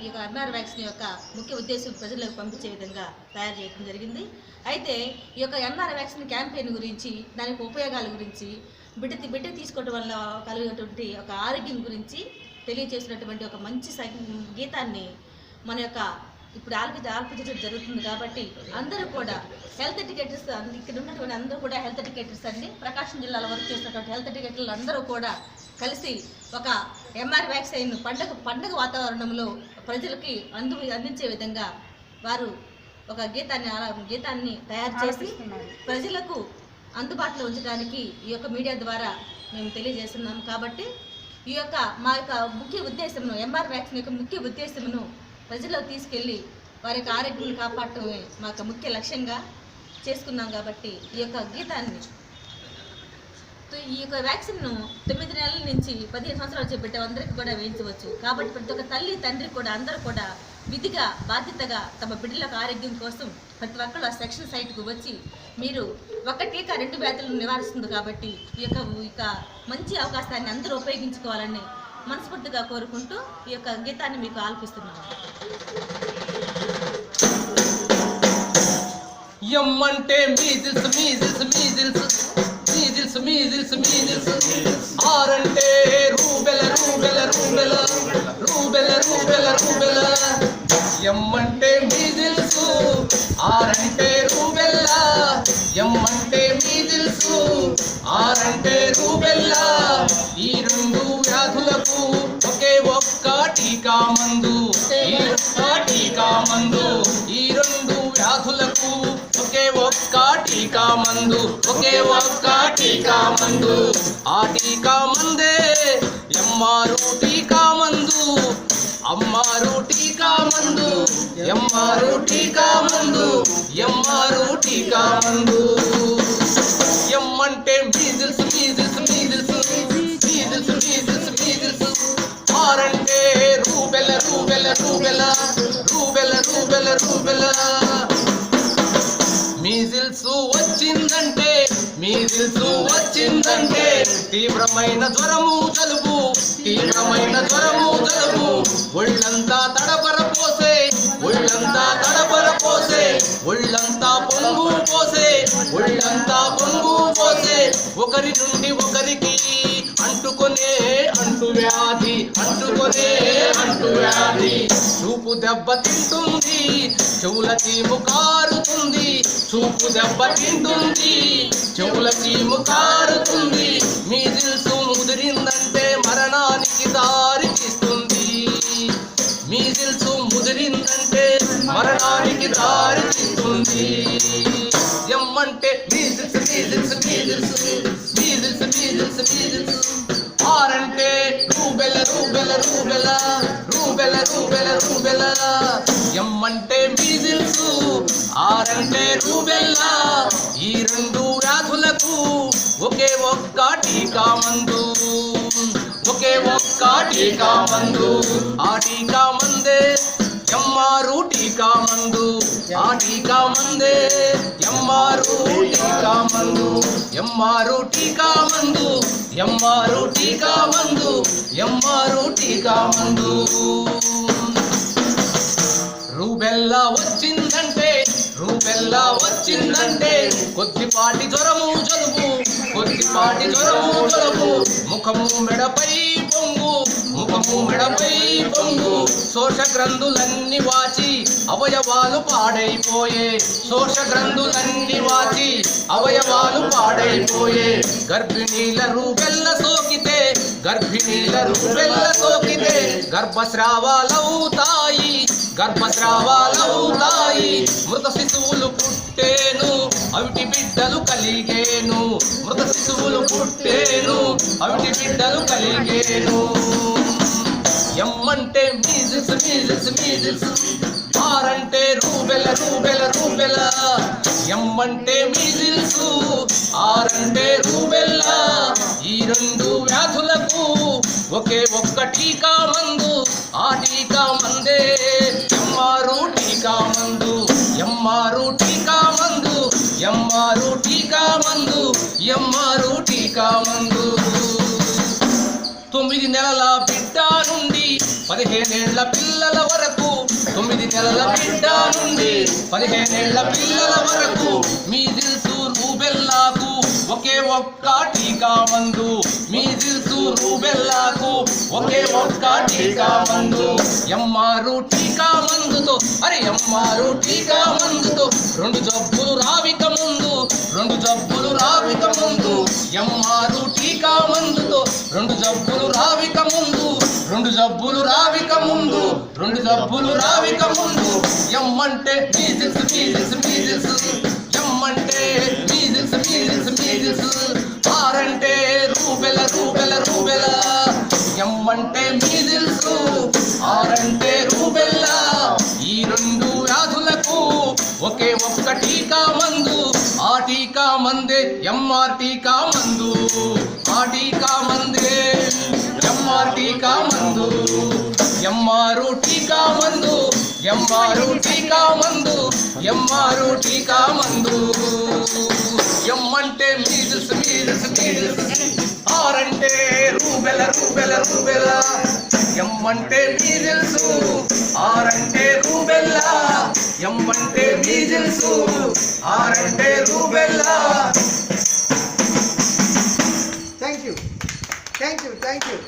ఈ యొక్క MR vaccine యొక్క ముఖ్య ఉద్దేశం ప్రజలకు పంపించే విధంగా తయారు చేయడం జరిగింది. అయితే ఈ యొక్క ఎంఆర్ వ్యాక్సిన్ క్యాంపెయిన్ గురించి, దానికి ఉపయోగాల గురించి, బిడ్డ తీసుకోవడం వల్ల కలిగేటువంటి ఒక ఆరోగ్యం గురించి తెలియజేసినటువంటి ఒక మంచి గీతాన్ని మన యొక్క ఇప్పుడు ఆల్పించడం జరుగుతుంది. కాబట్టి అందరూ కూడా హెల్త్ ఎడ్యుకేటర్స్, ఇక్కడ ఉన్నటువంటి అందరూ కూడా హెల్త్ ఎడ్యుకేటర్స్ అండి, ప్రకాశం జిల్లాలో వర్క్ చేసినటువంటి హెల్త్ ఎడ్యుకేటర్లు అందరూ కూడా కలిసి ఒక ఎంఆర్ వ్యాక్సిన్ పండగ వాతావరణంలో ప్రజలకి అందించే విధంగా వారు ఒక గీతాన్ని తయారు చేసి ప్రజలకు అందుబాటులో ఉంచడానికి ఈ యొక్క మీడియా ద్వారా మేము తెలియజేస్తున్నాము. కాబట్టి ఈ యొక్క మా యొక్క ముఖ్య ఉద్దేశమును, ఎంఆర్ వ్యాక్సిన్ యొక్క ముఖ్య ఉద్దేశమును ప్రజలకు తీసుకెళ్ళి వారి యొక్క ఆరోగ్యాన్ని కాపాడటమే మా యొక్క ముఖ్య లక్ష్యంగా చేసుకున్నాం. కాబట్టి ఈ యొక్క గీతాన్ని, ఈ యొక్క వ్యాక్సిన్ను 9 నెలల నుంచి 15 సంవత్సరాలు వచ్చే బిడ్డ అందరికీ కూడా వేయించవచ్చు. కాబట్టి ప్రతి ఒక్క తల్లి తండ్రి కూడా అందరూ కూడా విధిగా బాధ్యతగా తమ బిడ్డల ఆరోగ్యం కోసం ప్రతి ఒక్కరు ఆ సెక్షన్ సైట్కు వచ్చి మీరు ఒక టీకా 2 వ్యాధులను నివారిస్తుంది. కాబట్టి ఈ యొక్క మంచి అవకాశాన్ని అందరూ ఉపయోగించుకోవాలని మనస్ఫూర్తిగా కోరుకుంటూ ఈ యొక్క గీతాన్ని మీకు ఆలపిస్తున్నాను. ఎమ్మంటే measles measles measles measles measles measles, ఆరంటే rubella rubella rubella rubella rubella rubella. ఎమ్మంటే మీజిల్స్, ఆరంటే రూబెల్ల. ఎమ్మంటే మీజిల్స్, ఆరంటే రూబెల్ల. ఈ 2 వ్యాధులకు ఒకే ఒక్క టీకా మందు, ఈ ఒక్క టీకా మందు. ఈ 2 వ్యాధులకు ఒకే ఒక్క టీకా మందు, ఒకే ఒక్క టీకా మందు. ఆ టీకా మందే ఎమ్మారు టీకా మందు, అమ్మారు టీకా మందు, ఎమ్మారు టీకా మందు, ఎమ్మారు టీకా మందు. ఎమ్మంటే measles measles measles measles measles measles, ఆరంటే rubella rubella rubella rubella rubella rubella. Measles వచ్చిందంటే, మీజిల్స్ వచ్చిందంటే తీవ్రమైన జ్వరము జలుబు, తీవ్రమైన జ్వరము జలుబు. ఒళ్ళంతా తడబర పోసే, ఒళ్ళంతా తడబర పోసే, ఒళ్ళంతా పొంగు పోసే, ఒళ్ళంతా పొంగు పోసే. ఒకరి నుండి ఒకరికి అంటుకొనే అంటువ్యాధి, అంటుకొనే అంటువ్యాధి. చూపు దెబ్బ తింటుంది, చెవుల చీము కారుతుంది. చూపు దెబ్బ తింటుంది, చెవుల చీము కారుతుంది. మీజిల్స్ ముదిరిందంటే మరణానికి దారి తీస్తుంది. మీజిల్స్ ముదిరిందంటే మరణానికి దారి తీస్తుంది. ఎమ్మంటే measles measles measles measles measles measles, ఆరంటే rubella rubella rubella rubella rubella rubella. ఎమ్మంటే మీజిల్స్, ఆరంటే రూబెల్ల. ఈ 2 వ్యాధులకు ఒకే ఒక్క టీకా మందు, ఒకే ఒక్క టీకా మందు. ఆ టీకా మందే ఎమ్మారు టీకా మందు, ఆ టీకా మందే ఎమ్మారు టీకా మందు, ఎమ్మారు టీకా మందు, ఎమ్మారు టీకా మందు, ఎమ్మారు టీకా మందు. రూబెల్లా వచ్చిందంటే, రూబెల్లా వచ్చిందంటే కొద్దిపాటి జ్వరము జలుబు, కొద్దిపాటి జ్వరము జలుబు. ముఖము మెడపై పొంగు, ముఖము మెడపై పొంగు. శోషగ్రంథులన్నీ వాచి అవయవాలు పాడైపోయే, శోషగ్రంథులన్నీ వాచి అవయవాలు పాడైపోయే. గర్భిణీల రూబెల్ల సోకితే, గర్భిణీల రూబెల్ల సోకితే గర్భస్రావాలవుతాయి, గర్భస్రావాలవుతాయి. మృత శిశువులు పుట్టేను, అవిటి బిడ్డలు కలిగేను. మృత శిశువులు పుట్టేను, అవిటి బిడ్డలు కలిగేను. ఎమ్మంటే మీజిల్స్ మీజిల్స్ మీజిల్స్, ఆరంటే రూబెల రూబెల రూబెల. ఎమ్మంటే మీజిల్స్, ఆరంటే రూబెల్ల. ఈ 2 వ్యాధులకు ఒకే ఒక్క టీకా మందు, ఆ టీకా మందే ఎమ్మారు టీకా మందు, ఎమ్మారు టీకా మందు, ఎమ్మారు టీకా మందు, ఎమ్మారు టీకా మందు. 9 నెలల బిడ్డ నుండి 15 ఏళ్ల పిల్లల వరకు 9 నెలల బిడ్డ నుండి 15 ఏళ్ల పిల్లల వరకు మీజిల్స్ రూబెల్లాకు ఒకే ఒక్క టీకా మందు మీజిల్స్ రూబెల్లాకు ఒకే ఒక్క టీకా మందు ఎంఆర్ టీకా మందుతో ఎంఆర్ టీకా మందుతో 2 జబ్బులు రావిక ముందు 2 జబ్బులు రావిక ముందు ఎంఆర్ టీకా మందుతో 2 జబ్బులు రావిక ముందు 2 జబ్బులు రావిక ముందు 2 జబ్బులు రావిక ముందు ఎమ్మంటే మీజిల్స్ మీజిల్స్ మీజిల్స్ ఎమ్మంటే మీజిల్స్ మీజిల్స్ మీజిల్స్ ఆరంటే రూబెల రూబెల రూబెల ఎమ్మంటే మీజిల్స్ ఆరంటే రూబెల్లా ఈ 2 వ్యాధులకు ఒకే ఒక్క టీకా మందు ఆ టీకా మందే ఎంఆర్ టీకా మందు ఆ టీకా మందే ఎంఆర్ టీకా మందు ఎంఆర్ టీకా మందు ఎంఆర్ టీకా మందు ఎంఆర్ టీకా మందు ఎమ్మంటే మీజిల్స్ మీజిల్స్ మీజిల్స్ ఆరంటే రూబెల రూబెల రూబెల ఎమ్మంటే మీజిల్స్ ఆరంటే రూబెల్లా ఎమ్మంటే మీజిల్స్ ఆరంటే rubella. Thank you thank you thank you